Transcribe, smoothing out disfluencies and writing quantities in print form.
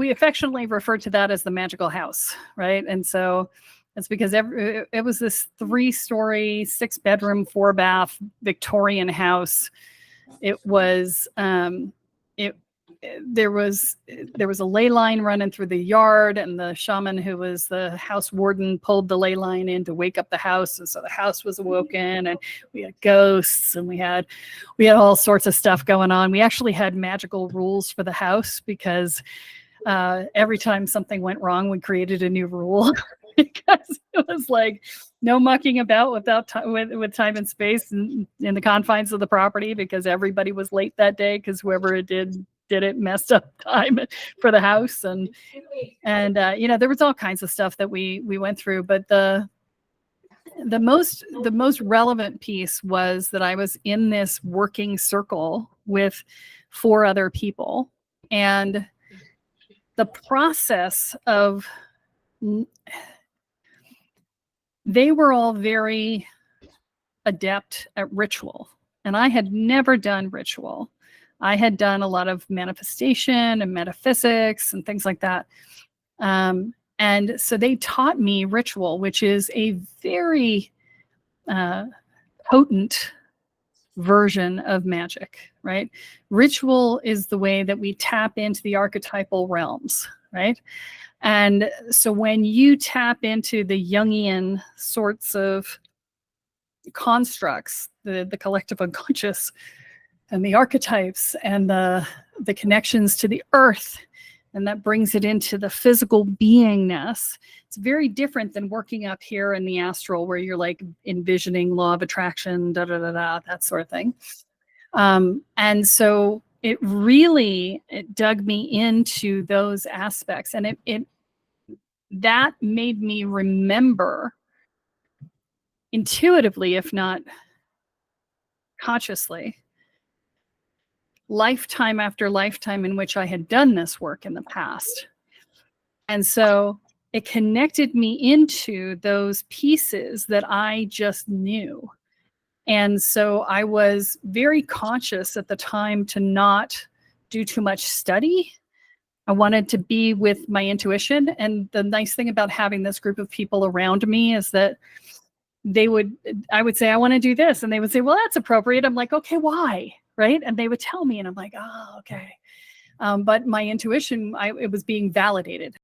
we affectionately refer to that as the magical house, right? And so it's because it was this 3-story, 6-bedroom, 4-bath Victorian house. It was there was a ley line running through the yard, and the shaman who was the house warden pulled the ley line in to wake up the house, and so the house was awoken, and we had ghosts, and we had all sorts of stuff going on. We actually had magical rules for the house because every time something went wrong, we created a new rule. Because it was like no mucking about with time and space and in the confines of the property, because everybody was late that day because whoever it did it messed up time for the house, and there was all kinds of stuff that we went through. But the most relevant piece was that I was in this working circle with 4 other people, and the process of they were all very adept at ritual, and I had never done ritual. I had done a lot of manifestation and metaphysics and things like that. And so they taught me ritual, which is a very potent version of magic, right? Ritual is the way that we tap into the archetypal realms, right? And so when you tap into the Jungian sorts of constructs, the collective unconscious and the archetypes and the connections to the earth, and that brings it into the physical beingness, it's very different than working up here in the astral where you're like envisioning law of attraction, that sort of thing. And so it dug me into those aspects, and that made me remember intuitively, if not consciously, lifetime after lifetime in which I had done this work in the past. And so it connected me into those pieces that I just knew. And so I was very conscious at the time to not do too much study. I wanted to be with my intuition. And the nice thing about having this group of people around me is that I would say, I want to do this. And they would say, well, that's appropriate. I'm like, okay, why? Right. And they would tell me, and I'm like, oh, okay. But my intuition, it was being validated.